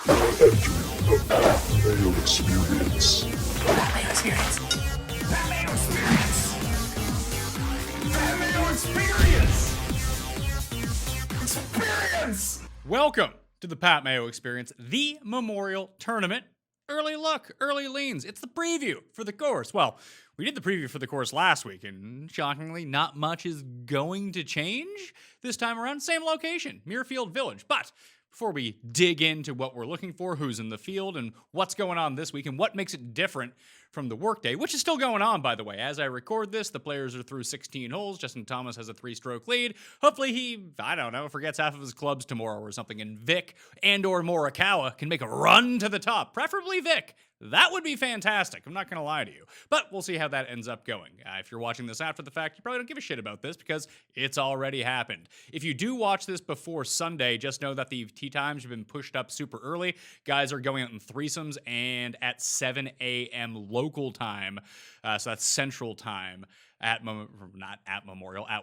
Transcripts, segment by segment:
The Mayo Experience. Mayo Experience. Mayo Experience. Mayo Experience. Experience. Welcome to the Pat Mayo Experience, the Memorial Tournament. Early look, early leans. It's the preview for the course. Well, we did the preview for the course last week, and shockingly, not much is going to change this time around. Same location, Muirfield Village. But before we dig into what we're looking for, who's in the field, and what's going on this week, and what makes it different from the Workday, which is still going on, by the way. As I record this, the players are through 16 holes. Justin Thomas has a 3-stroke lead. Hopefully he, forgets half of his clubs tomorrow or something, and Vic and or Morikawa can make a run to the top, preferably Vic. That would be fantastic. I'm not going to lie to you. But we'll see how that ends up going. If you're watching this after the fact, you probably don't give a shit about this because it's already happened. If you do watch this before Sunday, just know that the tee times have been pushed up super early. Guys are going out in threesomes and at 7 a.m. local time. So that's Central Time. At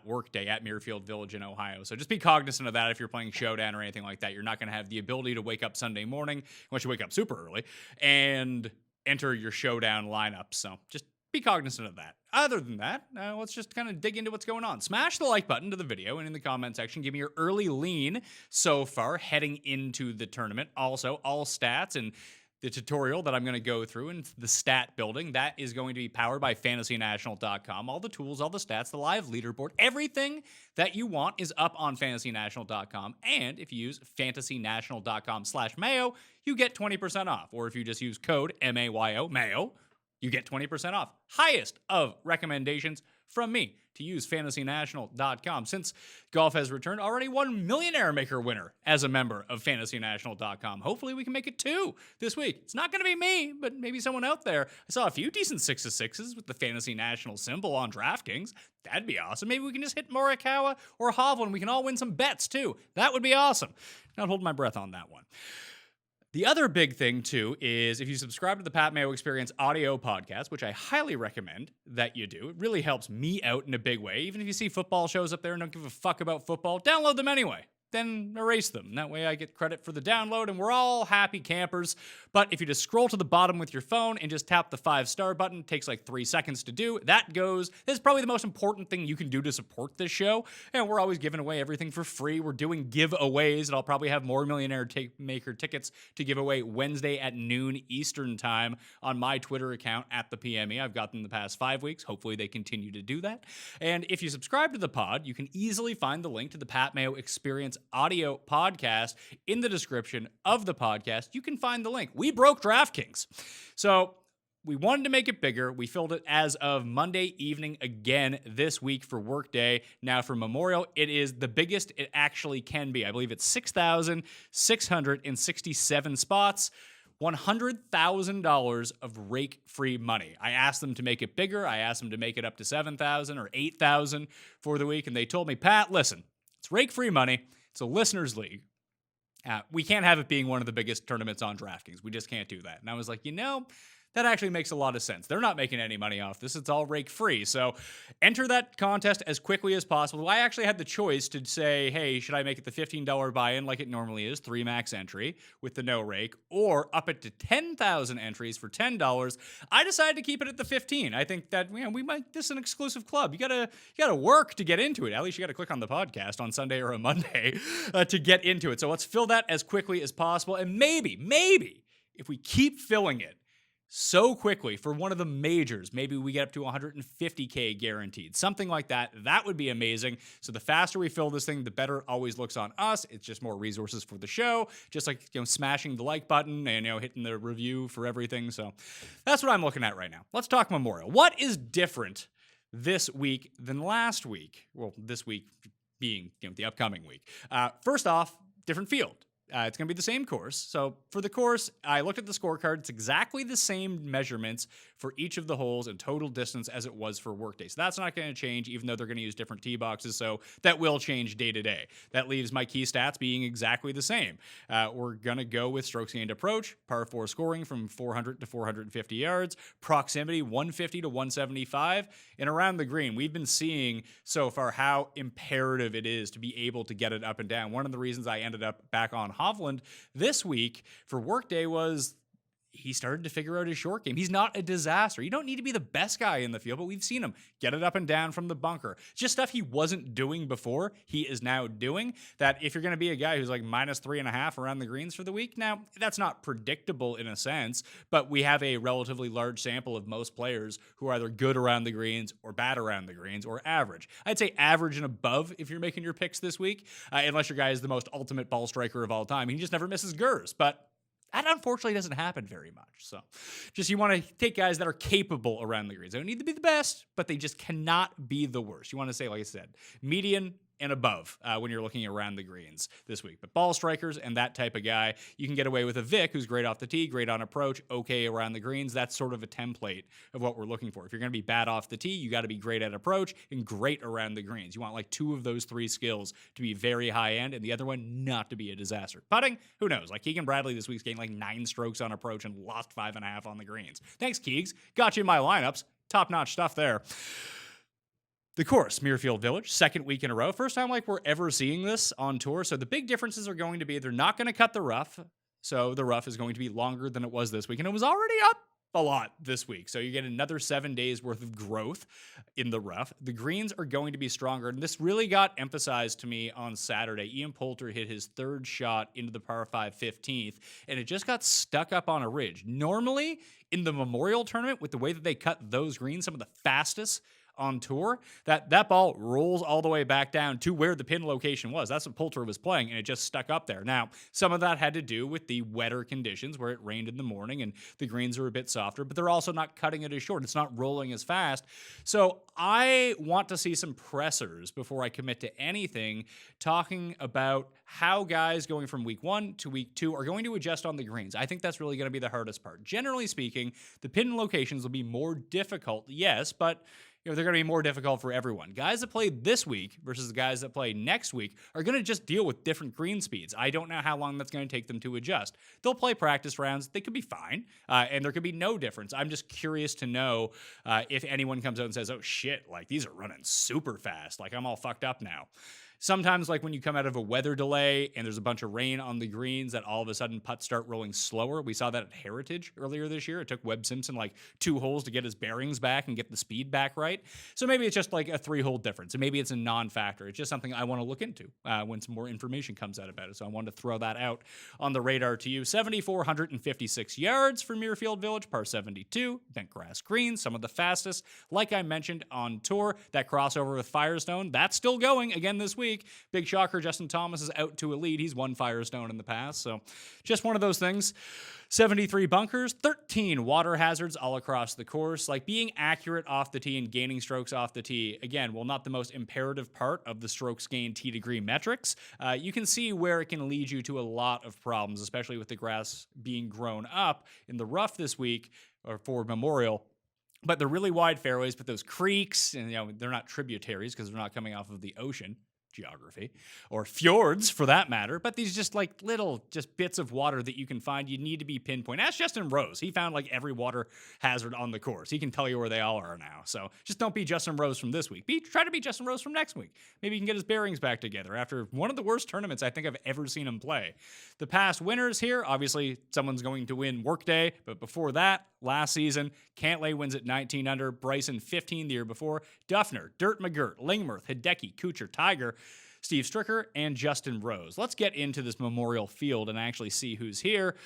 Workday, at Muirfield Village in Ohio. So just be cognizant of that if you're playing Showdown or anything like that. You're not going to have the ability to wake up Sunday morning, unless you wake up super early, and enter your Showdown lineup. So just be cognizant of that. Other than that, let's just kind of dig into what's going on. Smash the like button to the video, and in the comment section, give me your early lean so far heading into the tournament. Also, all stats and the tutorial that I'm going to go through and the stat building, that is going to be powered by fantasynational.com. All the tools, all the stats, the live leaderboard, everything that you want is up on fantasynational.com. And if you use fantasynational.com/Mayo, you get 20% off. Or if you just use code MAYO, Mayo, you get 20% off. Highest of recommendations from me to use fantasynational.com. Since golf has returned, already one Millionaire Maker winner as a member of fantasynational.com. Hopefully we can make it 2 this week. It's not going to be me, but maybe someone out there. I saw a few decent 6-6s with the Fantasy National symbol on DraftKings. That'd be awesome. Maybe we can just hit Morikawa or Hovland. We can all win some bets too. That would be awesome. Not holding my breath on that one. The other big thing, too, is if you subscribe to the Pat Mayo Experience audio podcast, which I highly recommend that you do, it really helps me out in a big way. Even if you see football shows up there and don't give a fuck about football, download them anyway. Then erase them. That way I get credit for the download and we're all happy campers. But if you just scroll to the bottom with your phone and just tap the 5-star button, it takes like 3 seconds to do. That goes, this is probably the most important thing you can do to support this show. And we're always giving away everything for free. We're doing giveaways, and I'll probably have more Millionaire Maker tickets to give away Wednesday at noon Eastern time on my Twitter account at the PME. I've got them the past 5 weeks. Hopefully they continue to do that. And if you subscribe to the pod, you can easily find the link to the Pat Mayo Experience audio podcast in the description of the podcast. You can find the link. We broke DraftKings. So we wanted to make it bigger. We filled it as of Monday evening again this week for Workday. Now for Memorial, it is the biggest it actually can be. I believe it's 6,667 spots. $100,000 of rake-free money. I asked them to make it bigger. I asked them to make it up to 7,000 or 8,000 for the week. And they told me, Pat, listen, it's rake-free money. It's a listeners league. We can't have it being one of the biggest tournaments on DraftKings. We just can't do that. And I was like, that actually makes a lot of sense. They're not making any money off this. It's all rake free. So enter that contest as quickly as possible. I actually had the choice to say, hey, should I make it the $15 buy-in like it normally is, 3 max entry with the no rake, or up it to 10,000 entries for $10. I decided to keep it at the 15. I think that we might, this is an exclusive club. You gotta work to get into it. At least you gotta click on the podcast on Sunday or a Monday to get into it. So let's fill that as quickly as possible. And maybe if we keep filling it so quickly for one of the majors, maybe we get up to 150K guaranteed, something like that. That would be amazing. So the faster we fill this thing, the better it always looks on us. It's just more resources for the show, just like smashing the like button and hitting the review for everything. So that's what I'm looking at right now. Let's talk Memorial. What is different this week than last week? Well, this week being the upcoming week. First off, different field. It's going to be the same course. So for the course, I looked at the scorecard. It's exactly the same measurements for each of the holes and total distance as it was for Workday. So that's not going to change, even though they're going to use different tee boxes. So that will change day to day. That leaves my key stats being exactly the same. We're going to go with strokes gained approach, par 4 scoring from 400 to 450 yards, proximity 150 to 175, and around the green. We've been seeing so far how imperative it is to be able to get it up and down. One of the reasons I ended up back on Hovland this week for Workday was he started to figure out his short game. He's not a disaster. You don't need to be the best guy in the field, but we've seen him get it up and down from the bunker. Just stuff he wasn't doing before, he is now doing. That if you're going to be a guy who's like -3.5 around the greens for the week, now that's not predictable in a sense, but we have a relatively large sample of most players who are either good around the greens or bad around the greens or average. I'd say average and above if you're making your picks this week, unless your guy is the most ultimate ball striker of all time. He just never misses gers, but that unfortunately doesn't happen very much. So just you want to take guys that are capable around the greens. They don't need to be the best, but they just cannot be the worst. You want to say, like I said, median and above when you're looking around the greens this week. But ball strikers and that type of guy, you can get away with a Vic who's great off the tee, great on approach, okay around the greens. That's sort of a template of what we're looking for. If you're going to be bad off the tee, you got to be great at approach and great around the greens. You want like 2 of those 3 skills to be very high end and the other one not to be a disaster. Putting, who knows? Like Keegan Bradley this week's getting like 9 strokes on approach and lost 5.5 on the greens. Thanks, Keegs. Got you in my lineups. Top-notch stuff there. The course, Muirfield Village, 2nd week in a row. First time like we're ever seeing this on tour. So the big differences are going to be they're not going to cut the rough. So the rough is going to be longer than it was this week. And it was already up a lot this week. So you get another 7 days worth of growth in the rough. The greens are going to be stronger. And this really got emphasized to me on Saturday. Ian Poulter hit his 3rd shot into the par 5 15th, and it just got stuck up on a ridge. Normally in the Memorial Tournament, with the way that they cut those greens, some of the fastest on tour, that ball rolls all the way back down to where the pin location was. That's what Poulter was playing, and it just stuck up there. Now, some of that had to do with the wetter conditions where it rained in the morning and the greens are a bit softer, but they're also not cutting it as short. It's not rolling as fast. So I want to see some pressers before I commit to anything, talking about how guys going from week 1 to week 2 are going to adjust on the greens. I think that's really going to be the hardest part. Generally speaking, the pin locations will be more difficult, yes, but they're going to be more difficult for everyone. Guys that play this week versus the guys that play next week are going to just deal with different green speeds. I don't know how long that's going to take them to adjust. They'll play practice rounds. They could be fine, and there could be no difference. I'm just curious to know if anyone comes out and says, oh, shit, like these are running super fast. Like I'm all fucked up now. Sometimes, like when you come out of a weather delay and there's a bunch of rain on the greens, that all of a sudden putts start rolling slower. We saw that at Heritage earlier this year. It took Webb Simpson like 2 holes to get his bearings back and get the speed back right. So maybe it's just like a 3-hole difference, and maybe it's a non-factor. It's just something I want to look into when some more information comes out about it. So I wanted to throw that out on the radar to you. 7,456 yards for Muirfield Village, par 72, bent grass greens, some of the fastest. Like I mentioned on tour, that crossover with Firestone, that's still going again this week. Big shocker, Justin Thomas is out to a lead. He's won Firestone in the past, so just one of those things. 73 bunkers, 13 water hazards all across the course. Like being accurate off the tee and gaining strokes off the tee, again, while not the most imperative part of the strokes gained tee degree metrics, you can see where it can lead you to a lot of problems, especially with the grass being grown up in the rough this week or for Memorial. But they're really wide fairways, but those creeks, and they're not tributaries because they're not coming off of the ocean. Geography, or fjords for that matter, but these just like little just bits of water that you can find. You need to be pinpoint. Ask Justin Rose. He found like every water hazard on the course. He can tell you where they all are now. So just don't be Justin Rose from this week. Try to be Justin Rose from next week. Maybe he can get his bearings back together after one of the worst tournaments I think I've ever seen him play. The past winners here, obviously someone's going to win Workday, but before that, last season, Cantlay wins at 19 under, Bryson 15 the year before, Duffner, Dirt McGirt, Lingmerth, Hideki, Kuchar, Tiger, Steve Stricker, and Justin Rose. Let's get into this Memorial Field and actually see who's here.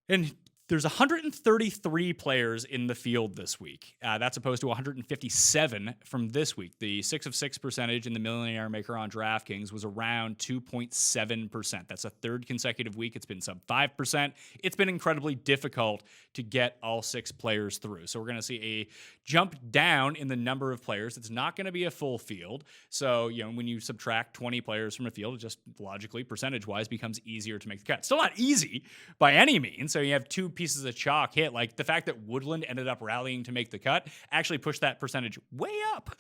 And there's 133 players in the field this week. That's opposed to 157 from this week. The 6 of 6 percentage in the Millionaire Maker on DraftKings was around 2.7%. That's a 3rd consecutive week. It's been sub 5%. It's been incredibly difficult to get all 6 players through. So we're going to see a jump down in the number of players. It's not going to be a full field. So, when you subtract 20 players from a field, it just logically, percentage-wise, becomes easier to make the cut. Still not easy by any means. So you have 2 pieces of chalk hit. Like the fact that Woodland ended up rallying to make the cut actually pushed that percentage way up,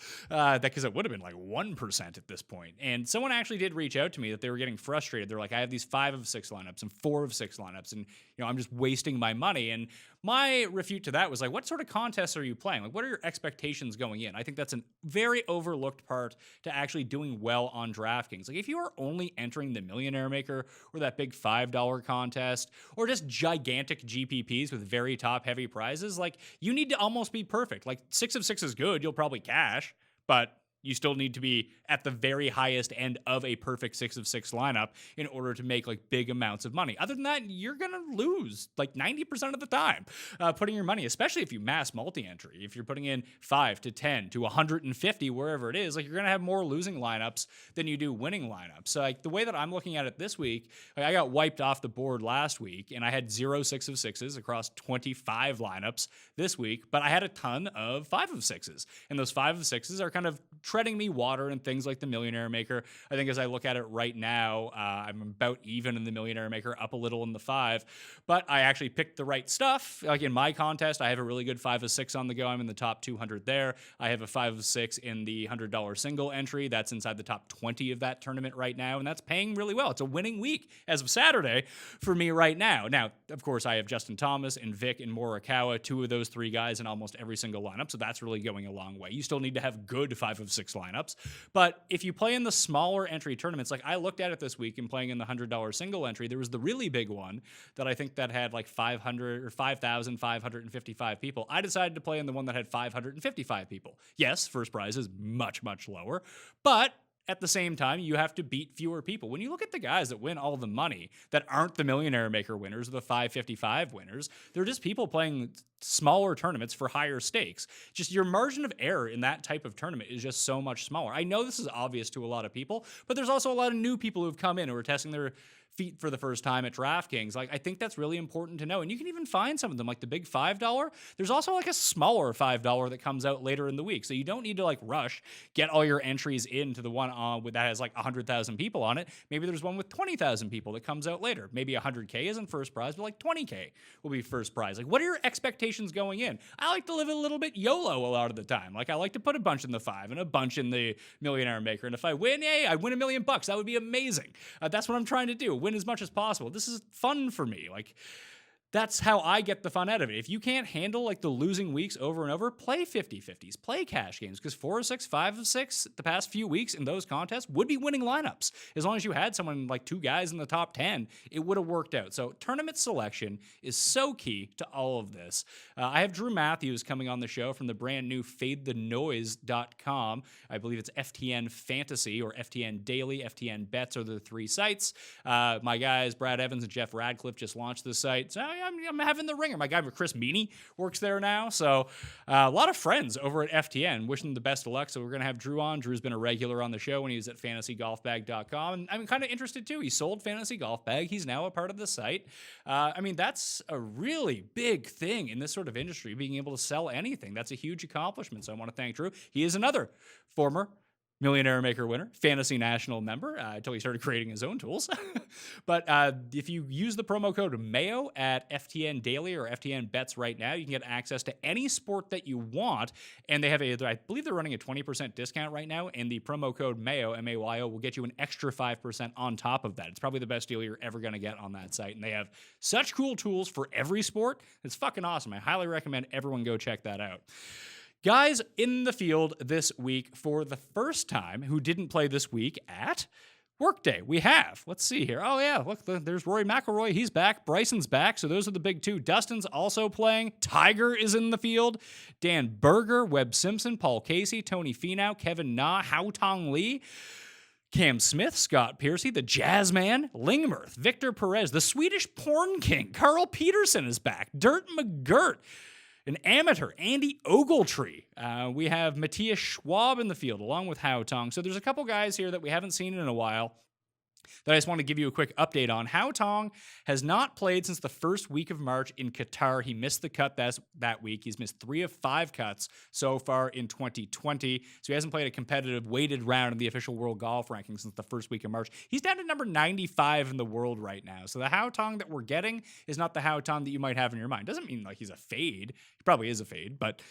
because it would have been like 1% at this point. And someone actually did reach out to me that they were getting frustrated. They're like, I have these 5 of 6 lineups and 4 of 6 lineups, and I'm just wasting my money. And my refute to that was like, what sort of contests are you playing? Like, what are your expectations going in? I think that's a very overlooked part to actually doing well on DraftKings. Like, if you are only entering the Millionaire Maker or that big $5 contest or just gigantic GPPs with very top-heavy prizes, like, you need to almost be perfect. Like, 6 of 6 is good. You'll probably cash, but you still need to be at the very highest end of a perfect 6 of 6 lineup in order to make like big amounts of money. Other than that, you're going to lose like 90% of the time putting your money, especially if you mass multi-entry. If you're putting in 5 to 10 to 150, wherever it is, like you're going to have more losing lineups than you do winning lineups. So like the way that I'm looking at it this week, like I got wiped off the board last week and I had 0 6 of 6s across 25 lineups this week, but I had a ton of 5 of 6s. And those 5 of 6s are kind of treading me water and things like the Millionaire Maker. I think as I look at it right now, I'm about even in the Millionaire Maker, up a little in the 5, but I actually picked the right stuff. Like in my contest, I have a really good 5 of 6 on the go. I'm in the top 200 there. I have a 5 of 6 in the $100 single entry. That's inside the top 20 of that tournament right now, and that's paying really well. It's a winning week as of Saturday for me right now. Now, of course, I have Justin Thomas and Vic and Morikawa, 2 of those 3 guys in almost every single lineup, so that's really going a long way. You still need to have good 5 of 6 lineups. But if you play in the smaller entry tournaments, like I looked at it this week and playing in the $100 single entry, there was the really big one that I think that had like 500 or 5,555 people. I decided to play in the one that had 555 people. Yes, first prize is much, much lower, but at the same time, you have to beat fewer people. When you look at the guys that win all the money that aren't the Millionaire Maker winners or the 555 winners, they're just people playing smaller tournaments for higher stakes. Just your margin of error in that type of tournament is just so much smaller. I know this is obvious to a lot of people, but there's also a lot of new people who've come in who are testing their feet for the first time at DraftKings. Like, I think that's really important to know. And you can even find some of them, like the big $5. There's also like a smaller $5 that comes out later in the week. So you don't need to like rush, get all your entries into the one that has like 100,000 people on it. Maybe there's one with 20,000 people that comes out later. Maybe 100K isn't first prize, but like 20K will be first prize. Like, what are your expectations going in? I like to live a little bit YOLO a lot of the time. Like, I like to put a bunch in the 5 and a bunch in the Millionaire Maker. And if I win, yay, I win $1 million. That would be amazing. That's what I'm trying to do. Win as much as possible. This is fun for me. Like, that's how I get the fun out of it. If you can't handle like the losing weeks over and over, play 50-50s, play cash games, because 4 of 6, 5 of 6 the past few weeks in those contests would be winning lineups. As long as you had someone like 2 guys in the top 10, it would have worked out. So tournament selection is so key to all of this. I have Drew Matthews coming on the show from the brand new FadeTheNoise.com. I believe it's FTN Fantasy or FTN Daily. FTN Bets are the 3 sites. My guys, Brad Evans and Jeff Radcliffe, just launched the site. So I'm having the ringer. My guy Chris Meany works there now. So a lot of friends over at FTN. Wishing them the best of luck. So we're going to have Drew on. Drew's been a regular on the show when he was at fantasygolfbag.com. And I'm kind of interested too. He sold Fantasy Golf Bag. He's now a part of the site. I mean, that's a really big thing in this sort of industry, being able to sell anything. That's a huge accomplishment. So I want to thank Drew. He is another former Millionaire Maker winner, Fantasy National member, until he started creating his own tools. But if you use the promo code Mayo at FTN Daily or FTN Bets right now, you can get access to any sport that you want. And they have I believe they're running a 20% discount right now. And the promo code Mayo, M-A-Y-O, will get you an extra 5% on top of that. It's probably the best deal you're ever going to get on that site. And they have such cool tools for every sport. It's fucking awesome. I highly recommend everyone go check that out. Guys in the field this week for the first time who didn't play this week at Workday. We have. Let's see here. Oh, yeah. Look, there's Rory McIlroy. He's back. Bryson's back. So those are the big 2. Dustin's also playing. Tiger is in the field. Dan Berger, Webb Simpson, Paul Casey, Tony Finau, Kevin Na, Hao Tong Lee, Cam Smith, Scott Piercy, the Jazzman, Lingmerth, Victor Perez, the Swedish porn king, Carl Peterson is back. Dirt McGirt, an amateur, Andy Ogletree. We have Matthias Schwab in the field, along with Hao Tong. So there's a couple guys here that we haven't seen in a while. that I just want to give you a quick update on. Hao Tong has not played since the first week of March in Qatar. He missed the cut that week. He's missed 3 of 5 cuts so far in 2020. So he hasn't played a competitive weighted round in the official world golf ranking since the first week of March. He's down to number 95 in the world right now. So the Hao Tong that we're getting is not the Hao Tong that you might have in your mind. Doesn't mean like he's a fade. He probably is a fade, but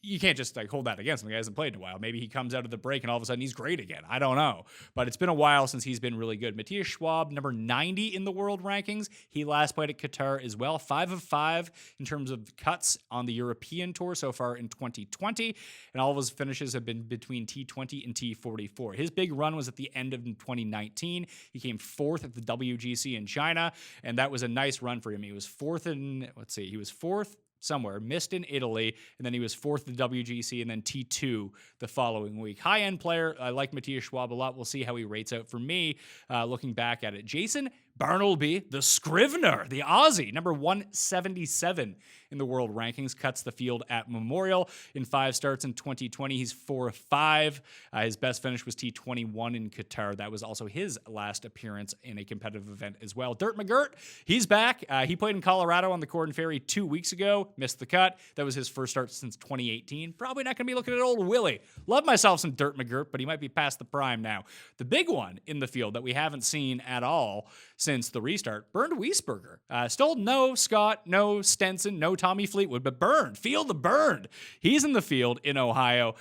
you can't just like hold that against him. He hasn't played in a while. Maybe he comes out of the break and all of a sudden he's great again. I don't know. But it's been a while since he's been really good. Matthias Schwab, number 90 in the world rankings. He last played at Qatar as well. 5 of 5 in terms of cuts on the European Tour so far in 2020. And all of his finishes have been between T20 and T44. His big run was at the end of 2019. He came 4th at the WGC in China. And that was a nice run for him. He was 4th in, he was 4th somewhere, missed in Italy, and then he was 4th at the WGC and then T2 the following week. High-end player. I like Matthias Schwab a lot. We'll see how he rates out for me looking back at it. Jason Bartleby, the Scrivener, the Aussie, number 177 in the world rankings, cuts the field at Memorial in 5 starts in 2020. He's 4 of 5. His best finish was T21 in Qatar. That was also his last appearance in a competitive event as well. Dirt McGirt, he's back. He played in Colorado on the Cordon Ferry 2 weeks ago, missed the cut. That was his first start since 2018. Probably not going to be looking at old Willie. Love myself some Dirt McGirt, but he might be past the prime now. The big one in the field that we haven't seen at all since the restart, Bernd Wiesberger. Still no Scott, no Stenson, no Tommy Fleetwood, but Bernd, feel the Bernd. He's in the field in Ohio.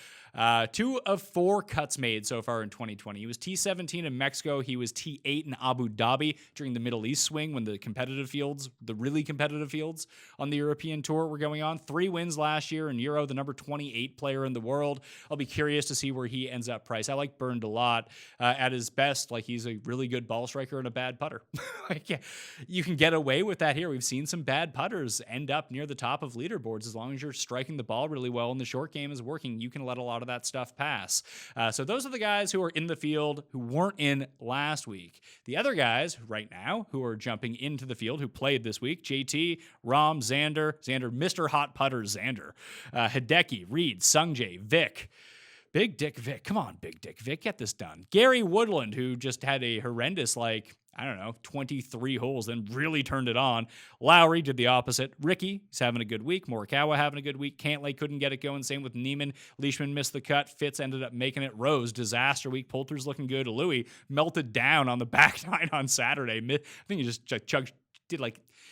2 of 4 cuts made so far in 2020. He was T17 in Mexico. He was T8 in Abu Dhabi during the Middle East swing when the competitive fields, the really competitive fields on the European Tour were going on. 3 wins last year in Euro, the number 28 player in the world. I'll be curious to see where he ends up priced. I like Bernd a lot. At his best, like he's a really good ball striker and a bad putter. You can get away with that here. We've seen some bad putters end up near the top of leaderboards. As long as you're striking the ball really well and the short game is working, you can let a lot of that stuff pass. So those are the guys who are in the field who weren't in last week. The other guys right now who are jumping into the field who played this week, JT, Rom, Xander, Mr. Hot Putter Xander, Hideki, Reed, Sungjae, Vic, Big Dick Vic. Come on, Big Dick Vic, get this done. Gary Woodland, who just had a horrendous, 23 holes, then really turned it on. Lowry did the opposite. Ricky, he's having a good week. Morikawa having a good week. Cantlay couldn't get it going. Same with Neiman. Leishman missed the cut. Fitz ended up making it. Rose, disaster week. Poulter's looking good. Louis melted down on the back nine on Saturday. I think he just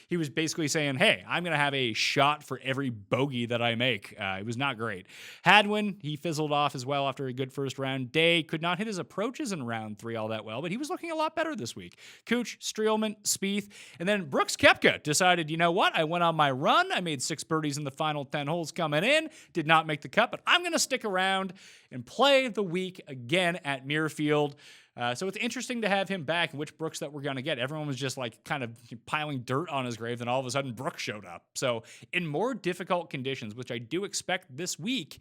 he was basically saying, hey, I'm going to have a shot for every bogey that I make. It was not great. Hadwin, he fizzled off as well after a good first round. Day could not hit his approaches in round 3 all that well, but he was looking a lot better this week. Cooch, Streelman, Spieth, and then Brooks Koepka decided, you know what? I went on my run. I made 6 birdies in the final 10 holes coming in. Did not make the cut, but I'm going to stick around and play the week again at Muirfield. So it's interesting to have him back and which Brooks that we're going to get. Everyone was just kind of piling dirt on his grave, then all of a sudden Brooks showed up. So in more difficult conditions, which I do expect this week,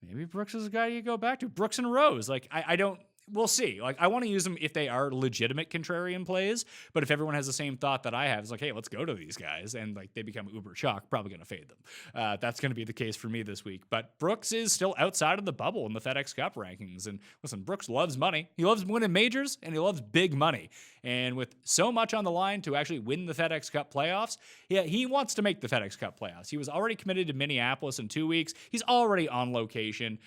maybe Brooks is the guy you go back to. Brooks and Rose. We'll see. I want to use them if they are legitimate contrarian plays, but if everyone has the same thought that I have, it's hey, let's go to these guys, and they become uber chalk, probably going to fade them. That's going to be the case for me this week. But Brooks is still outside of the bubble in the FedEx Cup rankings. And listen, Brooks loves money. He loves winning majors, and he loves big money. And with so much on the line to actually win the FedEx Cup playoffs, he wants to make the FedEx Cup playoffs. He was already committed to Minneapolis in 2 weeks. He's already on location.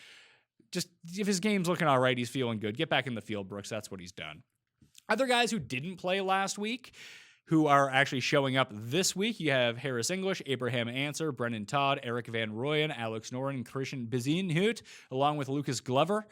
Just if his game's looking all right, he's feeling good. Get back in the field, Brooks. That's what he's done. Other guys who didn't play last week who are actually showing up this week, you have Harris English, Abraham Answer, Brennan Todd, Eric Van Rooyen, Alex Noren, and Christian Bezinhut, along with Lucas Glover.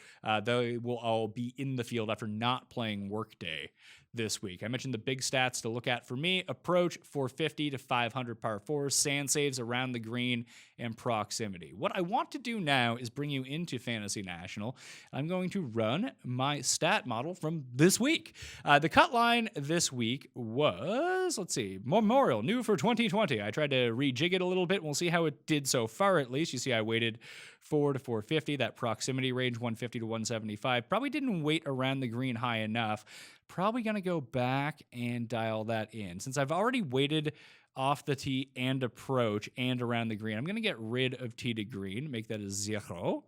They will all be in the field after not playing Workday this week. I mentioned the big stats to look at for me: approach 450 to 500 par 4s, sand saves around the green, and proximity. What I want to do now is bring you into Fantasy National. I'm going to run my stat model from this week. The cut line this week was, Memorial, new for 2020. I tried to rejig it a little bit, and we'll see how it did so far at least. You see I weighted 4 to 450, that proximity range 150 to 175. Probably didn't weight around the green high enough. Probably going to go back and dial that in. Since I've already weighted off the tee and approach and around the green, I'm going to get rid of tee to green, make that a 0,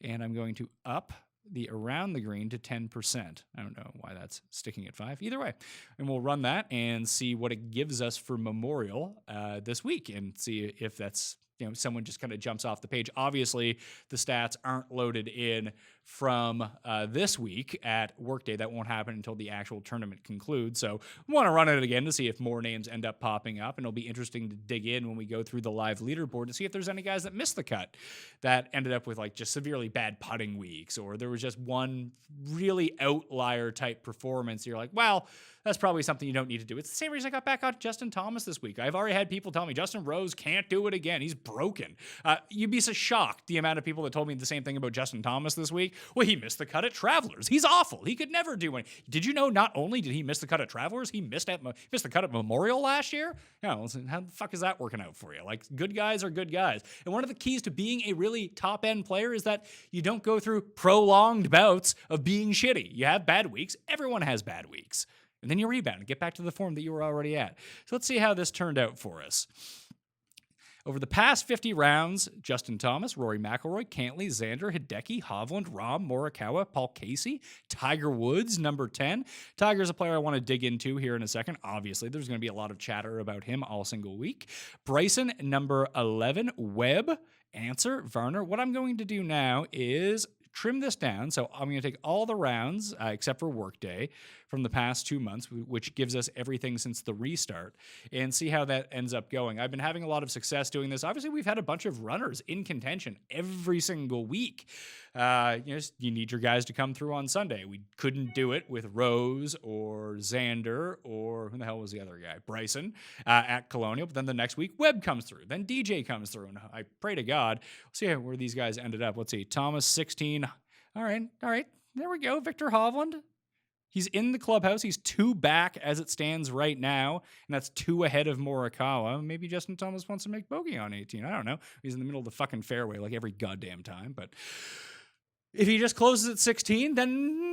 and I'm going to up the around the green to 10%. I don't know why that's sticking at 5. Either way, and we'll run that and see what it gives us for Memorial this week, and see if that's someone just kind of jumps off the page. Obviously, the stats aren't loaded in from this week at Workday. That won't happen until the actual tournament concludes. So we want to run it again to see if more names end up popping up. And it'll be interesting to dig in when we go through the live leaderboard to see if there's any guys that missed the cut that ended up with like just severely bad putting weeks, or there was just one really outlier type performance. You're like, well, that's probably something you don't need to do. It's the same reason I got back on Justin Thomas this week. I've already had people tell me Justin Rose can't do it again. He's broken. You'd be so shocked the amount of people that told me the same thing about Justin Thomas this week. Well, he missed the cut at Travelers. He's awful. He could never do anything. Did you know not only did he miss the cut at Travelers, he missed the cut at Memorial last year? How the fuck is that working out for you? Like, good guys are good guys. And one of the keys to being a really top-end player is that you don't go through prolonged bouts of being shitty. You have bad weeks. Everyone has bad weeks. And then you rebound and get back to the form that you were already at. So let's see how this turned out for us. Over the past 50 rounds, Justin Thomas, Rory McIlroy, Cantley, Xander, Hideki, Hovland, Rahm, Morikawa, Paul Casey, Tiger Woods, number 10. Tiger's a player I want to dig into here in a second. Obviously, there's going to be a lot of chatter about him all single week. Bryson, number 11. Webb, Answer, Varner. What I'm going to do now is trim this down. So I'm going to take all the rounds, except for Workday, from the past 2 months, which gives us everything since the restart, and see how that ends up going. I've been having a lot of success doing this. Obviously, we've had a bunch of runners in contention every single week. You need your guys to come through on Sunday. We couldn't do it with Rose or Xander or who the hell was the other guy? Bryson at Colonial. But then the next week, Webb comes through. Then DJ comes through. And I pray to God. We'll see where these guys ended up. Let's see. Thomas, 16. All right. There we go. Victor Hovland. He's in the clubhouse. He's 2 back as it stands right now, and that's 2 ahead of Morikawa. Maybe Justin Thomas wants to make bogey on 18. I don't know. He's in the middle of the fucking fairway like every goddamn time. But if he just closes at 16, then,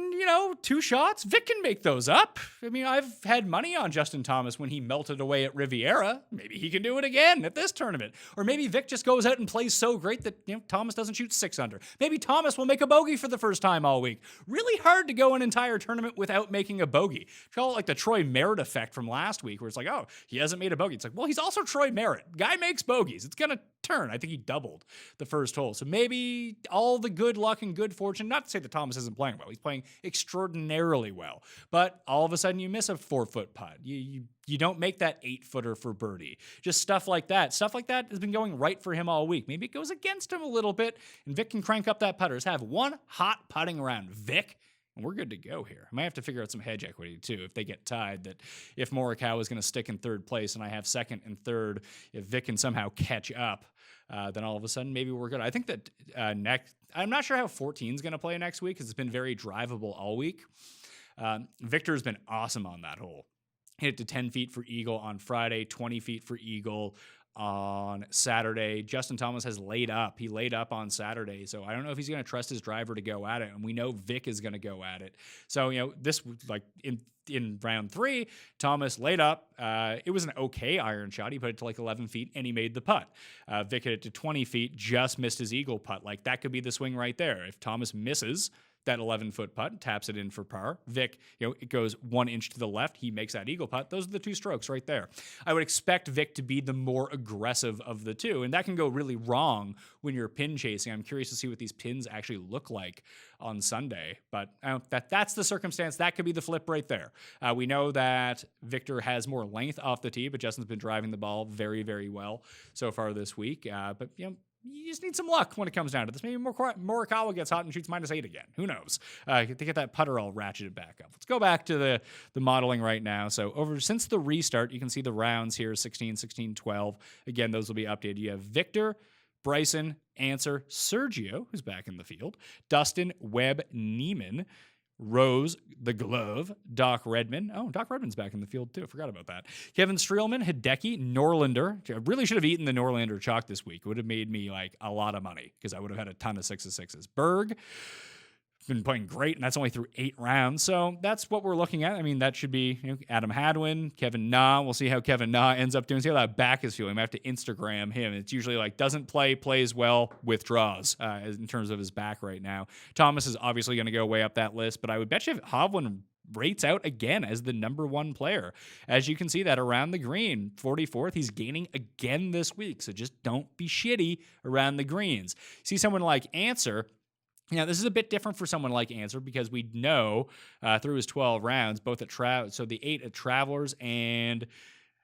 2 shots, Vic can make those up. I mean, I've had money on Justin Thomas when he melted away at Riviera. Maybe he can do it again at this tournament. Or maybe Vic just goes out and plays so great that, Thomas doesn't shoot 6 under. Maybe Thomas will make a bogey for the first time all week. Really hard to go an entire tournament without making a bogey. Call it like the Troy Merritt effect from last week, where it's like, oh, he hasn't made a bogey. It's like, well, he's also Troy Merritt. Guy makes bogeys. It's going to turn. I think he doubled the first hole. So maybe all the good luck and good fortune, not to say that Thomas isn't playing well. He's playing extraordinarily well. But all of a sudden you miss a 4-foot putt. You don't make that 8-footer for birdie. Just stuff like that. Stuff like that has been going right for him all week. Maybe it goes against him a little bit, and Vic can crank up that putter. Just have one hot putting round, Vic, and we're good to go here. I might have to figure out some hedge equity, too, if they get tied, that if Morikawa is going to stick in 3rd place and I have 2nd and 3rd, if Vic can somehow catch up, then all of a sudden maybe we're good. I think that I'm not sure how 14 is going to play next week because it's been very drivable all week. Victor's been awesome on that hole. Hit it to 10 feet for eagle on Friday, 20 feet for eagle on Saturday. Justin Thomas has laid up. He laid up on Saturday. So I don't know if he's going to trust his driver to go at it. And we know Vic is going to go at it. So, this, like, in round 3, Thomas laid up. It was an okay iron shot. He put it to like 11 feet and he made the putt. Vic hit it to 20 feet, just missed his eagle putt. Like, that could be the swing right there. If Thomas misses that 11-foot putt, taps it in for par. Vic, it goes 1 inch to the left. He makes that eagle putt. Those are the 2 strokes right there. I would expect Vic to be the more aggressive of the 2, and that can go really wrong when you're pin chasing. I'm curious to see what these pins actually look like on Sunday, but that's the circumstance. That could be the flip right there. We know that Victor has more length off the tee, but Justin's been driving the ball very, very well so far this week. But you just need some luck when it comes down to this. Maybe Morikawa gets hot and shoots -8 again. Who knows? To get that putter all ratcheted back up. Let's go back to the modeling right now. So since the restart, you can see the rounds here, 16, 16, 12. Again, those will be updated. You have Victor, Bryson, Answer, Sergio, who's back in the field, Dustin, Webb, Neiman, Rose, the glove, Doc Redman. Oh, Doc Redman's back in the field, too. I forgot about that. Kevin Streelman, Hideki, Norlander. I really should have eaten the Norlander chalk this week. It would have made me, like, a lot of money because I would have had a ton of 6s. Berg, been playing great, and that's only through 8 rounds. So that's what we're looking at. I mean, that should be Adam Hadwin, Kevin Na. We'll see how Kevin Na ends up doing. See how that back is feeling. I have to Instagram him. It's usually like doesn't play, plays well, withdraws in terms of his back right now. Thomas is obviously going to go way up that list, but I would bet you if Hovland rates out again as the number 1 player. As you can see that around the green, 44th, he's gaining again this week. So just don't be shitty around the greens. See someone like Answer. Now, this is a bit different for someone like Answer because we know through his 12 rounds, both at so the 8 at Travelers and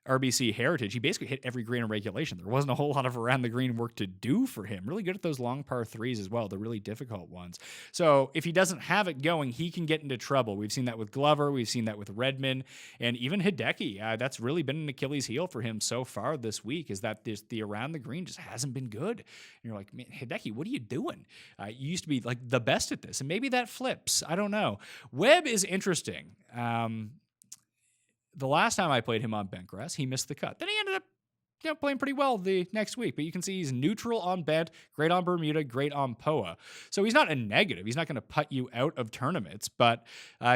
RBC Heritage, he basically hit every green in regulation. There wasn't a whole lot of around the green work to do for him. Really good at those long par 3s as well, the really difficult ones. So if he doesn't have it going, he can get into trouble. We've seen that with Glover. We've seen that with Redmond and even Hideki. That's really been an Achilles heel for him so far this week, is that the around the green just hasn't been good. And you're like, man, Hideki, what are you doing? You used to be like the best at this, and maybe that flips. I don't know. Webb is interesting. The last time I played him on bentgrass, he missed the cut. Then he ended up playing pretty well the next week. But you can see he's neutral on bent, great on Bermuda, great on POA. So he's not a negative. He's not going to putt you out of tournaments. But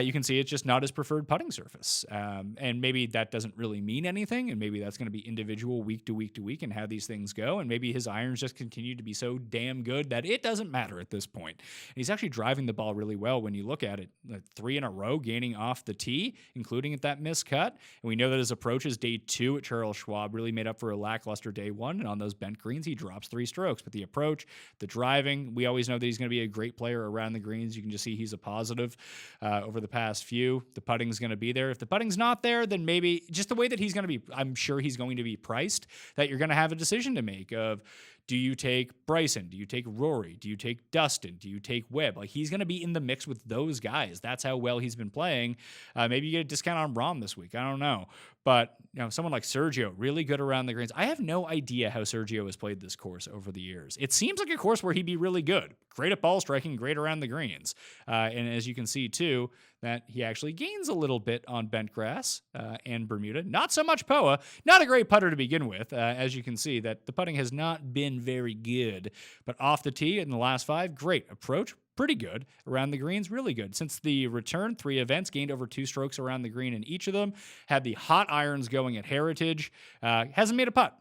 you can see it's just not his preferred putting surface. And maybe that doesn't really mean anything. And maybe that's going to be individual week to week to week and how these things go. And maybe his irons just continue to be so damn good that it doesn't matter at this point. And he's actually driving the ball really well when you look at it. 3 in a row gaining off the tee, including at that missed cut. And we know that his approaches day 2 at Charles Schwab really made up for a lackluster day 1, and on those bent greens he drops 3 strokes. But the approach, the driving, we always know that he's going to be a great player around the greens. You can just see he's a positive over the past few. The putting's going to be there. If the putting's not there, then maybe just the way that he's going to be, I'm sure he's going to be priced, that you're going to have a decision to make of, do you take Bryson? Do you take Rory? Do you take Dustin? Do you take Webb? Like, he's going to be in the mix with those guys. That's how well he's been playing. Maybe you get a discount on Rahm this week. I don't know. But someone like Sergio, really good around the greens. I have no idea how Sergio has played this course over the years. It seems like a course where he'd be really good. Great at ball striking, great around the greens. And as you can see, too, that he actually gains a little bit on bent grass and Bermuda. Not so much POA. Not a great putter to begin with. As you can see, that the putting has not been very good. But off the tee in the last 5, great approach. Pretty good. Around the greens, really good. Since the return, 3 events, gained over 2 strokes around the green in each of them. Had the hot irons going at Heritage. Hasn't made a putt.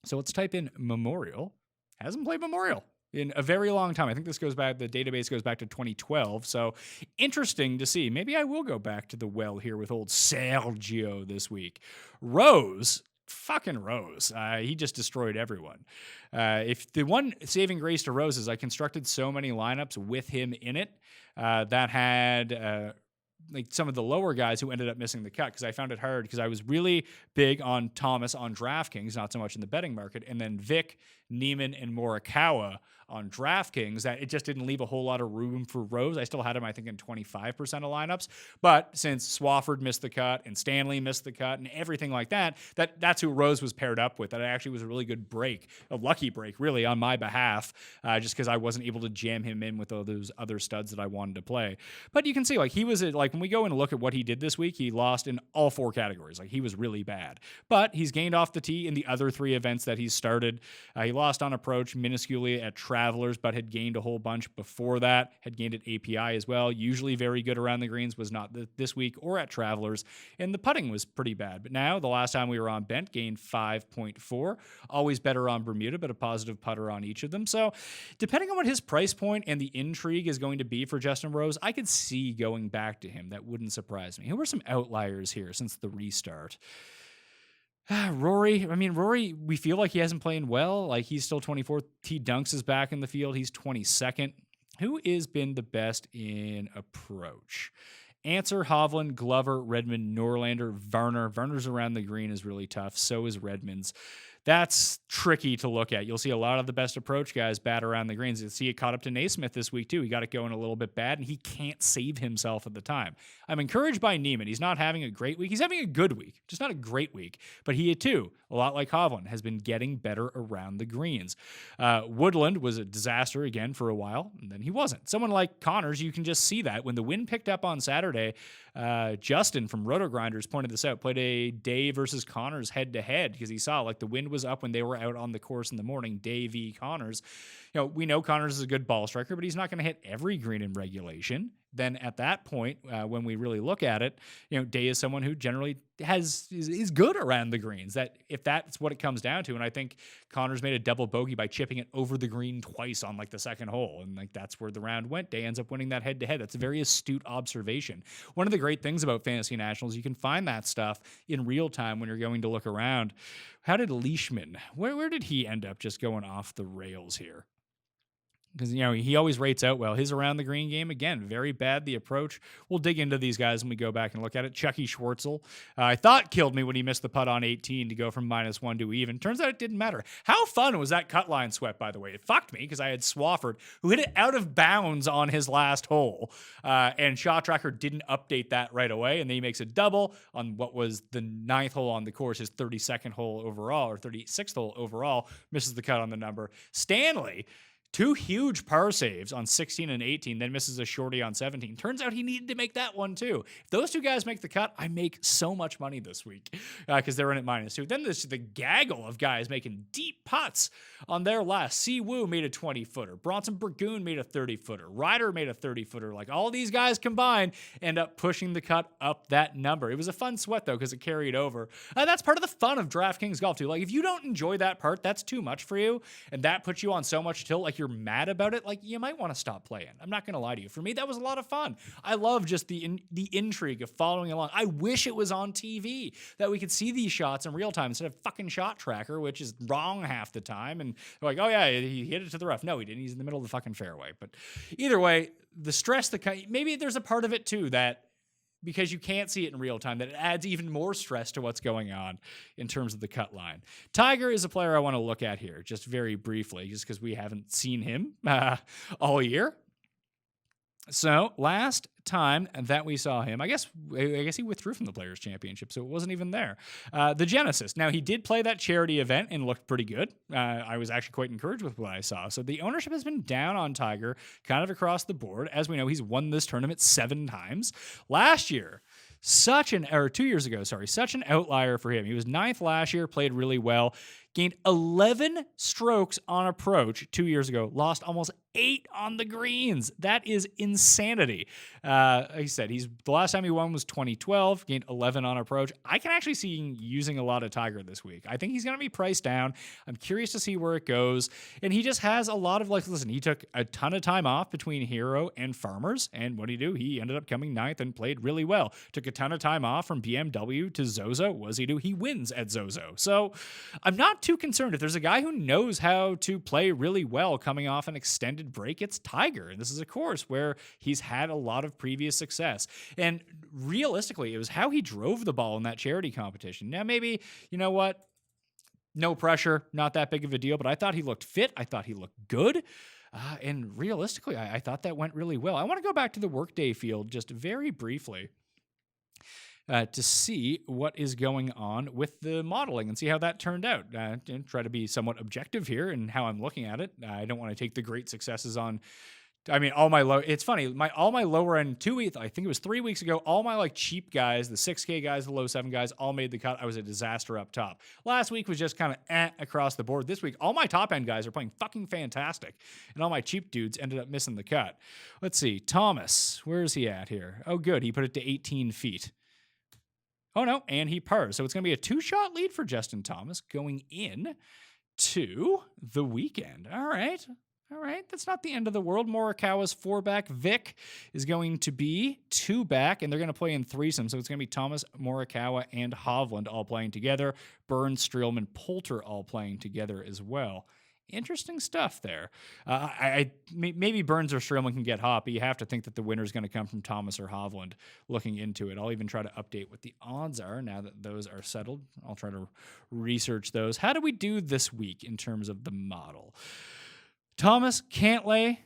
So let's type in Memorial. Hasn't played Memorial in a very long time. I think this goes back, the database goes back to 2012. So interesting to see. Maybe I will go back to the well here with old Sergio this week. Rose. Fucking Rose. He just destroyed everyone. If the one saving grace to Rose is I constructed so many lineups with him in it that had like some of the lower guys who ended up missing the cut, because I found it hard because I was really big on Thomas on DraftKings, not so much in the betting market, and then Vic, Neiman, and Morikawa on DraftKings, that it just didn't leave a whole lot of room for Rose. I still had him, I think, in 25% of lineups. But since Swafford missed the cut and Stanley missed the cut and everything like that, that's who Rose was paired up with. That actually was a really good break, a lucky break, really, on my behalf, just because I wasn't able to jam him in with all those other studs that I wanted to play. But you can see, like, he was, like, when we go and look at what he did this week, he lost in all 4 categories. Like, he was really bad. But he's gained off the tee in the other 3 events that he's started. He lost on approach minusculely at Travelers, but had gained a whole bunch before that, had gained at API as well. Usually very good around the greens, was not this week or at Travelers. And the putting was pretty bad. But now, the last time we were on bent, gained 5.4. Always better on Bermuda, but a positive putter on each of them. So depending on what his price point and the intrigue is going to be for Justin Rose, I could see going back to him. That wouldn't surprise me. Who are some outliers here since the restart? Rory, we feel like he hasn't played well. Like, he's still 24th. T. Dunks is back in the field. He's 22nd. Who has been the best in approach? Answer, Hovland, Glover, Redmond, Norlander, Varner. Varner's around the green is really tough. So is Redmond's. That's tricky to look at. You'll see a lot of the best approach guys bat around the greens. You'll see it caught up to Naismith this week, too. He got it going a little bit bad, and he can't save himself at the time. I'm encouraged by Neiman. He's not having a great week. He's having a good week, just not a great week. But he, too, a lot like Hovland, has been getting better around the greens. Woodland was a disaster again for a while, and then he wasn't. Someone like Connors, you can just see that. When the wind picked up on Saturday, Justin from Roto Grinders pointed this out, played a Day versus Connors head-to-head because he saw, like, the wind was up when they were out on the course in the morning, Day v. Connors. We know Connors is a good ball striker, but he's not going to hit every green in regulation. Then at that point, when we really look at it, Day is someone who generally is good around the greens. That if that's what it comes down to, and I think Connors made a double bogey by chipping it over the green twice on the second hole, and that's where the round went. Day ends up winning that head to head. That's a very astute observation. One of the great things about Fantasy Nationals, you can find that stuff in real time when you're going to look around. How did Leishman? Where did he end up just going off the rails here? Because, he always rates out well. His around the green game, again, very bad, the approach. We'll dig into these guys when we go back and look at it. Chucky Schwartzel, I thought killed me when he missed the putt on 18 to go from -1 to even. Turns out it didn't matter. How fun was that cut line swept, by the way? It fucked me because I had Swafford, who hit it out of bounds on his last hole. And Shot Tracker didn't update that right away. And then he makes a double on what was the 9th hole on the course, his 32nd hole overall, or 36th hole overall, misses the cut on the number. Stanley, 2 huge par saves on 16 and 18, then misses a shorty on 17. Turns out he needed to make that one too. If those 2 guys make the cut, I make so much money this week because they're in at -2. Then there's the gaggle of guys making deep putts on their last. Si Woo made a 20-footer. Bronson Burgoon made a 30-footer. Ryder made a 30-footer. All these guys combined end up pushing the cut up that number. It was a fun sweat though because it carried over. That's part of the fun of DraftKings Golf too. If you don't enjoy that part, that's too much for you, and that puts you on so much tilt, you're mad about it, you might want to stop playing. I'm not going to lie to you. For me, that was a lot of fun. I love just the intrigue of following along. I wish it was on TV, that we could see these shots in real time instead of fucking Shot Tracker, which is wrong half the time. And they're oh yeah, he hit it to the rough. No, he didn't. He's in the middle of the fucking fairway. But either way, the stress, maybe there's a part of it too that because you can't see it in real time, that it adds even more stress to what's going on in terms of the cut line. Tiger is a player I want to look at here, just very briefly, just because we haven't seen him all year. So last time that we saw him, I guess he withdrew from the Players' Championship, so it wasn't even there. The Genesis. Now, he did play that charity event and looked pretty good. I was actually quite encouraged with what I saw. So the ownership has been down on Tiger kind of across the board. As we know, he's won this tournament 7 times. Last year, 2 years ago, such an outlier for him. He was 9th last year, played really well, gained 11 strokes on approach 2 years ago, lost almost 8 on the greens. That is insanity. Like I said, the last time he won was 2012, gained 11 on approach. I can actually see him using a lot of Tiger this week. I think he's going to be priced down. I'm curious to see where it goes. And he just has a lot of, listen, he took a ton of time off between Hero and Farmers. And what did he do? He ended up coming 9th and played really well. Took a ton of time off from BMW to Zozo. What does he do? He wins at Zozo. So I'm not too concerned. If there's a guy who knows how to play really well coming off an extended break, it's Tiger. And this is a course where he's had a lot of previous success. And realistically, it was how he drove the ball in that charity competition. Now, maybe, you know what? No pressure, not that big of a deal, but I thought he looked fit. I thought he looked good. And realistically, I thought that went really well. I want to go back to the Workday field just very briefly. To see what is going on with the modeling and see how that turned out. And try to be somewhat objective here in how I'm looking at it. I don't want to take the great successes on. It's funny. All my lower end 2 weeks, I think it was 3 weeks ago, all my cheap guys, the 6K guys, the low 7 guys, all made the cut. I was a disaster up top. Last week was just kind of across the board. This week, all my top end guys are playing fucking fantastic. And all my cheap dudes ended up missing the cut. Let's see. Thomas, where is he at here? Oh, good. He put it to 18 feet. Oh, no, and he pars. So it's going to be a 2-shot lead for Justin Thomas going in to the weekend. All right, that's not the end of the world. Morikawa's 4-back. Vic is going to be 2-back, and they're going to play in threesome. So it's going to be Thomas, Morikawa, and Hovland all playing together. Burns, Streelman, Poulter all playing together as well. Interesting stuff there. Maybe Burns or Streelman can get hot, but you have to think that the winner is going to come from Thomas or Hovland looking into it. I'll even try to update what the odds are now that those are settled. I'll try to research those. How do we do this week in terms of the model? Thomas, Cantlay,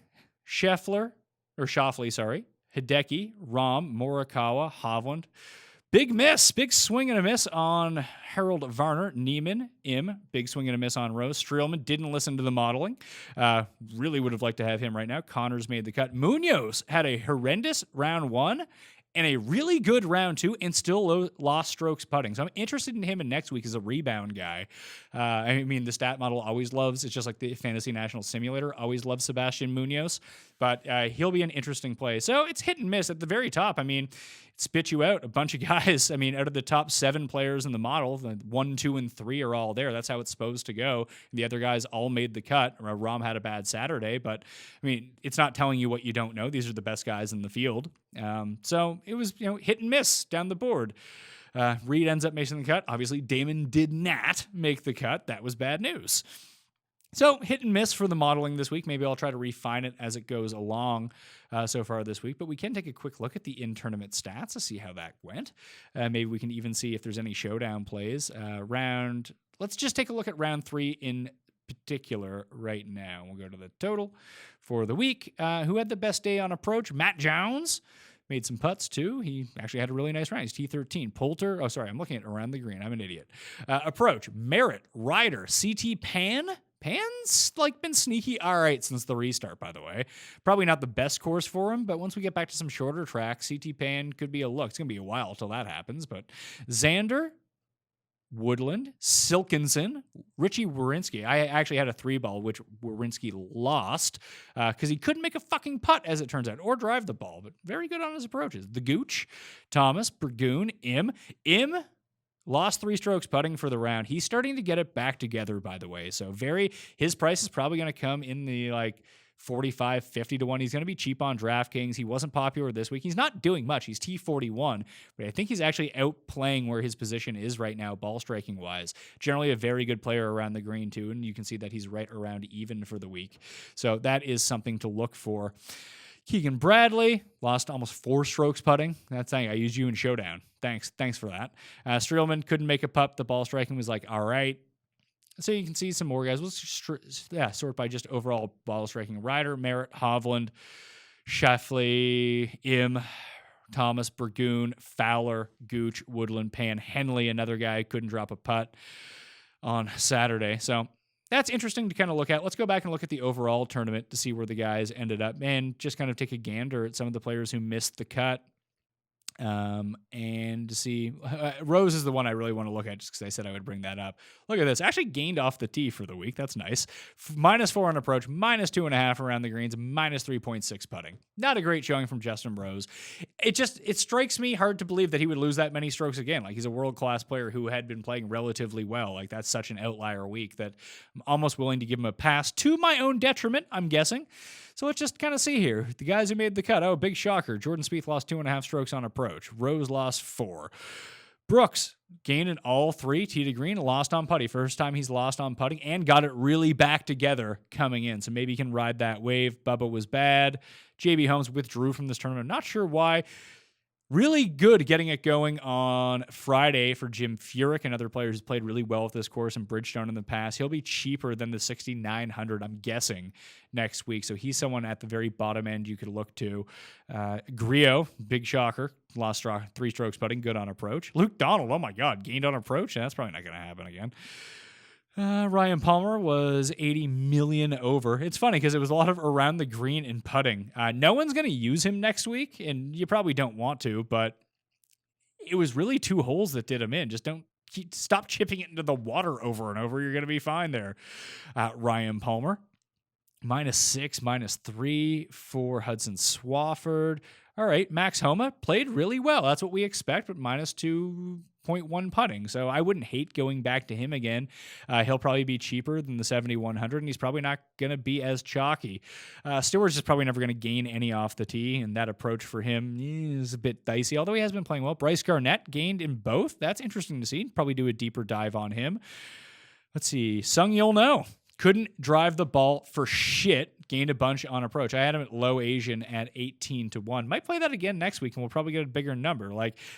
Schauffele, Hideki, Rahm, Morikawa, Hovland. Big miss, big swing and a miss on Harold Varner. Neiman, big swing and a miss on Rose. Streelman didn't listen to the modeling. Really would have liked to have him right now. Connors made the cut. Munoz had a horrendous round 1 and a really good round 2 and still lost strokes putting. So I'm interested in him in next week as a rebound guy. I mean, the stat model always loves, it's just like the Fantasy National Simulator, always loves Sebastian Munoz, but he'll be an interesting play. So it's hit and miss at the very top. I mean, it spit you out a bunch of guys. I mean, out of the top 7 players in the model, the 1, 2, and 3 are all there. That's how it's supposed to go. The other guys all made the cut. Rom had a bad Saturday, but I mean, it's not telling you what you don't know. These are the best guys in the field. So it was, hit and miss down the board. Reed ends up making the cut. Obviously, Damon did not make the cut. That was bad news. So hit and miss for the modeling this week. Maybe I'll try to refine it as it goes along so far this week. But we can take a quick look at the in-tournament stats to see how that went. Maybe we can even see if there's any showdown plays. Let's just take a look at round 3 in particular right now. We'll go to the total for the week. Who had the best day on approach? Matt Jones. Made some putts, too. He actually had a really nice round. He's T13. Poulter. Oh, sorry. I'm looking at around the green. I'm an idiot. Approach. Merritt. Ryder. CT Pan. Pan's been sneaky all right since the restart, by the way. Probably not the best course for him, but once we get back to some shorter tracks, CT Pan could be a look. It's going to be a while till that happens, but Xander, Woodland, Silkinson, Richie Wierenski. I actually had a 3-ball, which Wierenski lost because he couldn't make a fucking putt, as it turns out, or drive the ball, but very good on his approaches. The Gooch, Thomas, Burgoon, Im lost 3 strokes putting for the round. He's starting to get it back together, by the way. So his price is probably going to come in the 45, 50 to 1. He's going to be cheap on DraftKings. He wasn't popular this week. He's not doing much. He's T41, but I think he's actually outplaying where his position is right now, ball striking wise. Generally a very good player around the green too, and you can see that he's right around even for the week. So that is something to look for. Keegan Bradley lost almost 4 strokes putting. That's saying I used you in Showdown. Thanks for that. Streelman couldn't make a putt. The ball striking was all right. So you can see some more guys. Let's sort by just overall ball striking. Ryder, Merritt, Hovland, Scheffley, Im, Thomas, Burgoon, Fowler, Gooch, Woodland, Pan, Henley, another guy who couldn't drop a putt on Saturday. So that's interesting to kind of look at. Let's go back and look at the overall tournament to see where the guys ended up and just kind of take a gander at some of the players who missed the cut. And to see Rose is the one I really want to look at just because I said I would bring that up. Look at this. Actually gained off the tee for the week. That's nice. -4 on approach, -2.5 around the greens, -3.6 putting. Not a great showing from Justin Rose. It strikes me hard to believe that he would lose that many strokes again. He's a world-class player who had been playing relatively well. That's such an outlier week that I'm almost willing to give him a pass to my own detriment, I'm guessing. So let's just kind of see here. The guys who made the cut. Oh, big shocker. Jordan Spieth lost 2.5 strokes on approach. Rose lost 4. Brooks gained in all 3, tee to green, lost on putty. First time he's lost on putting and got it really back together coming in. So maybe he can ride that wave. Bubba was bad. JB Holmes withdrew from this tournament. Not sure why. Really good getting it going on Friday for Jim Furyk, another player who's played really well at this course in Bridgestone in the past. He'll be cheaper than the 6,900, I'm guessing, next week. So he's someone at the very bottom end you could look to. Griot, big shocker, lost 3 strokes putting, good on approach. Luke Donald, oh my God, gained on approach? That's probably not going to happen again. Ryan Palmer was 80 million over. It's funny because it was a lot of around the green and putting. No one's going to use him next week, and you probably don't want to, but it was really 2 holes that did him in. Just stop chipping it into the water over and over. You're going to be fine there. Ryan Palmer, -6, -3 for Hudson Swafford. All right, Max Homa played really well. That's what we expect, but -2.1 putting. So I wouldn't hate going back to him again. He'll probably be cheaper than the 7,100, and he's probably not going to be as chalky. Stewart's just probably never going to gain any off the tee, and that approach for him is a bit dicey, although he has been playing well. Bryce Garnett gained in both. That's interesting to see. Probably do a deeper dive on him. Let's see. Sung Yul No. Couldn't drive the ball for shit. Gained a bunch on approach. I had him at low Asian at 18 to 1. Might play that again next week, and we'll probably get a bigger number.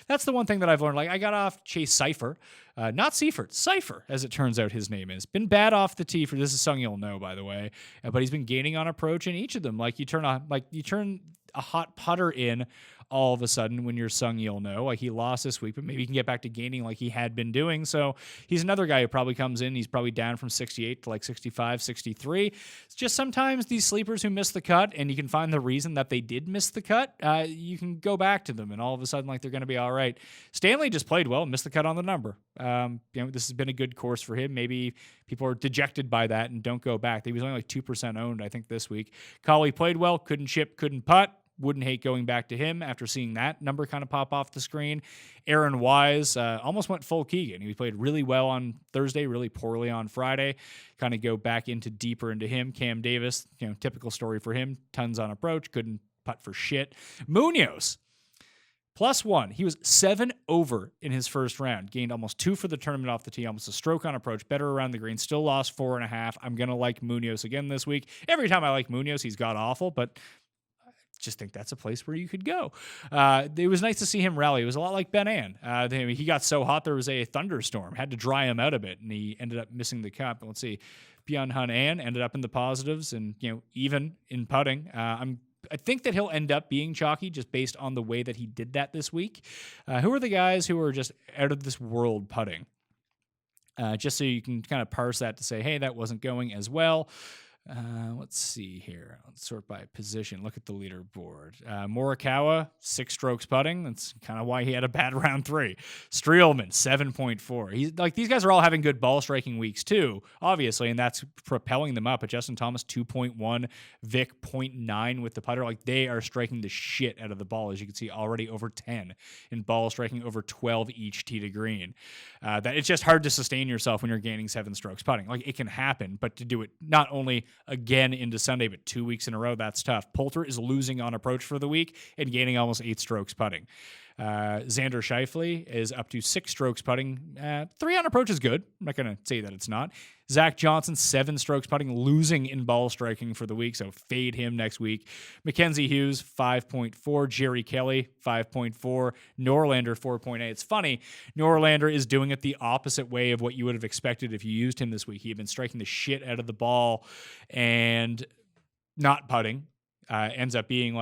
That's the one thing that I've learned. I got off Chase Cipher. Not Seifert. Cipher, as it turns out his name is. Been bad off the tee for this is Sung Yul No, by the way. But he's been gaining on approach in each of them. You turn a hot putter in all of a sudden when you're Sung Yil No. Like, he lost this week, but maybe he can get back to gaining like he had been doing. So he's another guy who probably comes in. He's probably down from 68 to like 65, 63. It's just sometimes these sleepers who miss the cut, and you can find the reason that they did miss the cut, you can go back to them, and all of a sudden, like, they're going to be all right. Stanley just played well, missed the cut on the number. This has been a good course for him. Maybe people are dejected by that and don't go back. He was only like 2% owned, I think, this week. Collie played well, couldn't chip, couldn't putt. Wouldn't hate going back to him after seeing that number kind of pop off the screen. Aaron Wise almost went full Keegan. He played really well on Thursday, really poorly on Friday. Kind of go back deeper into him. Cam Davis, typical story for him. Tons on approach, couldn't putt for shit. Munoz, +1. He was 7 over in his first round. Gained almost 2 for the tournament off the tee, almost a stroke on approach, better around the green, still lost 4.5. I'm going to like Munoz again this week. Every time I like Munoz, he's got awful, but just think that's a place where you could go. It was nice to see him rally. It was a lot like Ben An. He got so hot there was a thunderstorm, had to dry him out a bit, and he ended up missing the cut. But let's see, Byung-Hun An ended up in the positives and even in putting. I think that he'll end up being chalky just based on the way that he did that this week. Who are the guys who are just out of this world putting? Just so you can kind of parse that to say, hey, that wasn't going as well. Let's see here. Let's sort by position. Look at the leaderboard. Morikawa, 6 strokes putting. That's kind of why he had a bad round 3. Streelman, 7.4. He's like, these guys are all having good ball striking weeks too, obviously, and that's propelling them up. But Justin Thomas, 2.1, Vic 0.9 with the putter. Like, they are striking the shit out of the ball, as you can see, already over 10 in ball striking, over 12 each tee to green. That it's just hard to sustain yourself when you're gaining 7 strokes putting. Like, it can happen, but to do it not only again into Sunday, but 2 weeks in a row, that's tough. Poulter is losing on approach for the week and gaining almost 8 strokes putting. Xander Schauffele is up to 6 strokes putting. 3 on approach is good. I'm not going to say that it's not. Zach Johnson, 7 strokes putting, losing in ball striking for the week, so fade him next week. Mackenzie Hughes, 5.4. Jerry Kelly, 5.4. Norlander, 4.8. It's funny, Norlander is doing it the opposite way of what you would have expected if you used him this week. He had been striking the shit out of the ball and not putting. Ends up being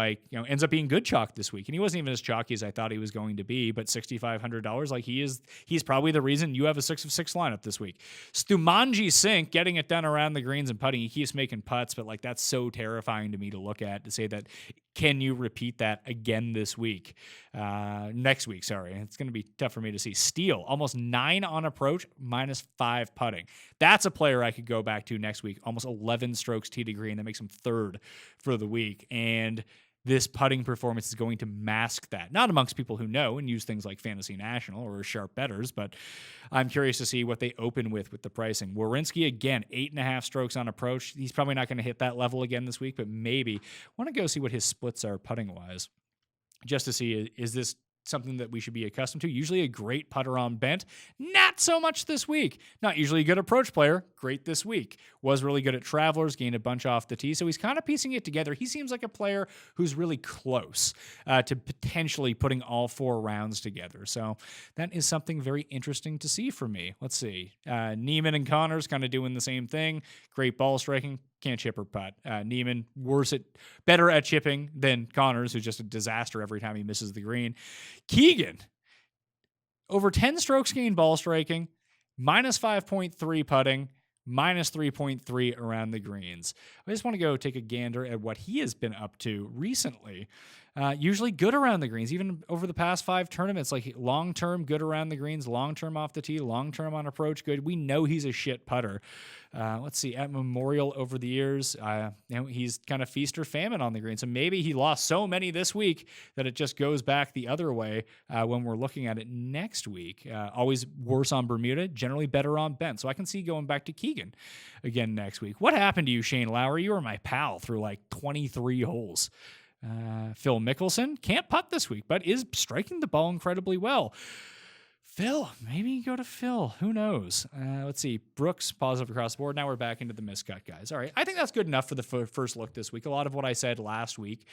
good chalk this week. And he wasn't even as chalky as I thought he was going to be, but $6,500, like, he's probably the reason you have a 6 of 6 lineup this week. Stumanji Sink, getting it done around the greens and putting. He keeps making putts, but like, that's so terrifying to me to look at, to say that, can you repeat that again this week? Next week, sorry. It's going to be tough for me to see. Steele, almost 9 on approach, -5 putting. That's a player I could go back to next week. Almost 11 strokes tee to green. That makes him 3rd for the week. And this putting performance is going to mask that. Not amongst people who know and use things like Fantasy National or sharp bettors, but I'm curious to see what they open with the pricing. Werenski, again, 8.5 strokes on approach. He's probably not going to hit that level again this week, but maybe. I want to go see what his splits are putting-wise, just to see, is this something that we should be accustomed to? Usually a great putter on bent. Not so much this week. Not usually a good approach player. Great this week. Was really good at Travelers, gained a bunch off the tee. So he's kind of piecing it together. He seems like a player who's really close to potentially putting all 4 rounds together. So that is something very interesting to see for me. Let's see. Neiman and Connors kind of doing the same thing. Great ball striking. Can't chip or putt. Neiman better at chipping than Connors, who's just a disaster every time he misses the green. Keegan, over 10 strokes gained ball striking, -5.3 putting, -3.3 around the greens. I just want to go take a gander at what he has been up to recently. Usually good around the greens, even over the past 5 tournaments, like long-term good around the greens, long-term off the tee, long-term on approach good. We know he's a shit putter. Let's see, at Memorial over the years, he's kind of feast or famine on the green. So maybe he lost so many this week that it just goes back the other way when we're looking at it next week. Always worse on Bermuda, generally better on bent. So I can see going back to Keegan again next week. What happened to you, Shane Lowry? You were my pal through like 23 holes. Phil Mickelson can't putt this week, but is striking the ball incredibly well. Phil, maybe go to Phil. Who knows? Let's see. Brooks, positive across the board. Now we're back into the miscut guys. All right. I think that's good enough for the first look this week. A lot of what I said last week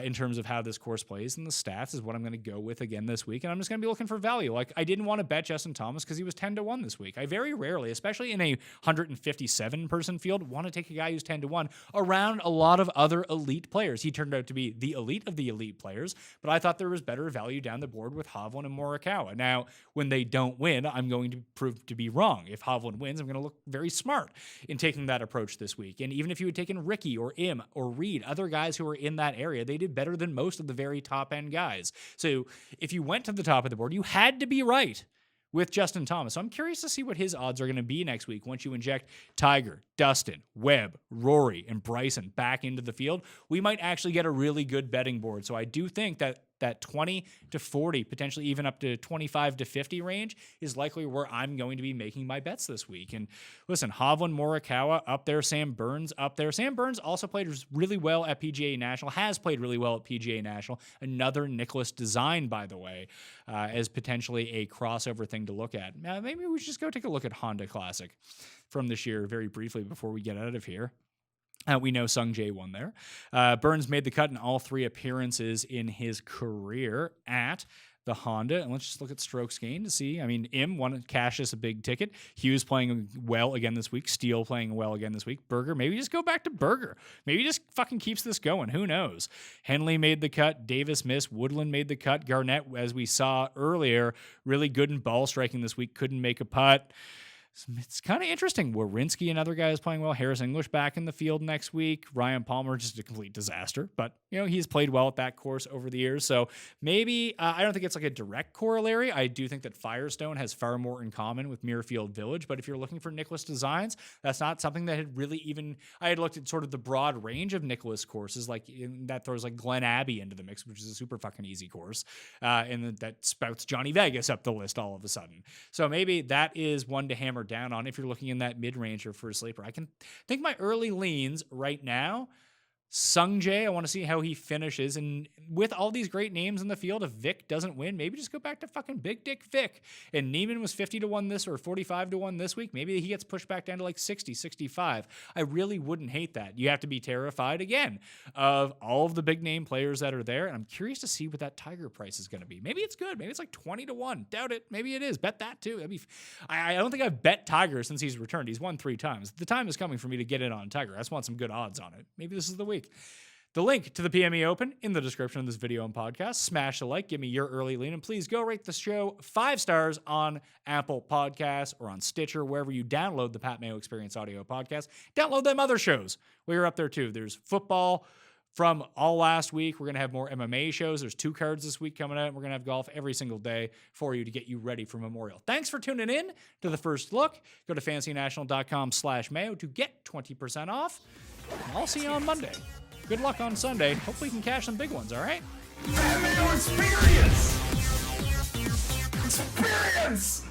in terms of how this course plays and the stats is what I'm going to go with again this week. And I'm just going to be looking for value. Like, I didn't want to bet Justin Thomas because he was 10-1 this week. I very rarely, especially in a 157 person field, want to take a guy who's 10-1 around a lot of other elite players. He turned out to be the elite of the elite players, but I thought there was better value down the board with Hovland and Morikawa. Now, when they don't win, I'm going to prove to be wrong. If Hovland wins, I'm going to look very smart in taking that approach this week. And even if you had taken Ricky or Im or Reed, other guys who were in that area, they did better than most of the very top end guys. So if you went to the top of the board, you had to be right with Justin Thomas. So I'm curious to see what his odds are going to be next week once you inject Tiger, Dustin, Webb, Rory, and Bryson back into the field. We might actually get a really good betting board. So I do think that 20 to 40, potentially even up to 25 to 50 range is likely where I'm going to be making my bets this week. And listen, Hovland, Morikawa up there, Sam Burns up there. Sam Burns also played really well at PGA National, has played really well at PGA National. Another Nicklaus design, by the way, as potentially a crossover thing to look at. Maybe we should just go take a look at Honda Classic from this year very briefly before we get out of here. We know Sung Jae won there. Burns made the cut in all 3 appearances in his career at the Honda. And let's just look at strokes gained to see. I mean, Im won Cassius a big ticket. Hughes playing well again this week. Steele playing well again this week. Berger, maybe just go back to Berger. Maybe just fucking keeps this going. Who knows? Henley made the cut. Davis missed. Woodland made the cut. Garnett, as we saw earlier, really good in ball striking this week. Couldn't make a putt. It's kind of interesting. Wawrinski, another guy, is playing well. Harris English back in the field next week. Ryan Palmer, just a complete disaster. But, he's played well at that course over the years. So maybe, I don't think it's like a direct corollary. I do think that Firestone has far more in common with Muirfield Village. But if you're looking for Nicklaus designs, that's not something that had really even, I had looked at sort of the broad range of Nicklaus courses. Like that throws like Glen Abbey into the mix, which is a super fucking easy course. And that spouts Johnny Vegas up the list all of a sudden. So maybe that is one to hammer down on if you're looking in that mid-range or for a sleeper. I can think my early leans right now, Sung Jae, I want to see how he finishes. And with all these great names in the field, if Vic doesn't win, maybe just go back to fucking Big Dick Vic. And Neiman was 50-1 this or 45-1 this week. Maybe he gets pushed back down to like 60, 65. I really wouldn't hate that. You have to be terrified, again, of all of the big name players that are there. And I'm curious to see what that Tiger price is going to be. Maybe it's good. Maybe it's like 20-1. Doubt it. Maybe it is. Bet that too. I don't think I've bet Tiger since he's returned. He's won 3 times. The time is coming for me to get in on Tiger. I just want some good odds on it. Maybe this is the week. The link to the PME Open in the description of this video and podcast. Smash the like, give me your early lean, and please go rate the show 5 stars on Apple Podcasts or on Stitcher, wherever you download the Pat Mayo Experience audio podcast. Download them other shows. We're up there too. There's football from all last week. We're going to have more MMA shows. There's 2 cards this week coming out. We're going to have golf every single day for you to get you ready for Memorial. Thanks for tuning in to the first look. Go to fantasynational.com/Mayo to get 20% off. And I'll see you on Monday. Good luck on Sunday. Hopefully we can cash some big ones, all right? Mayo Experience! Experience!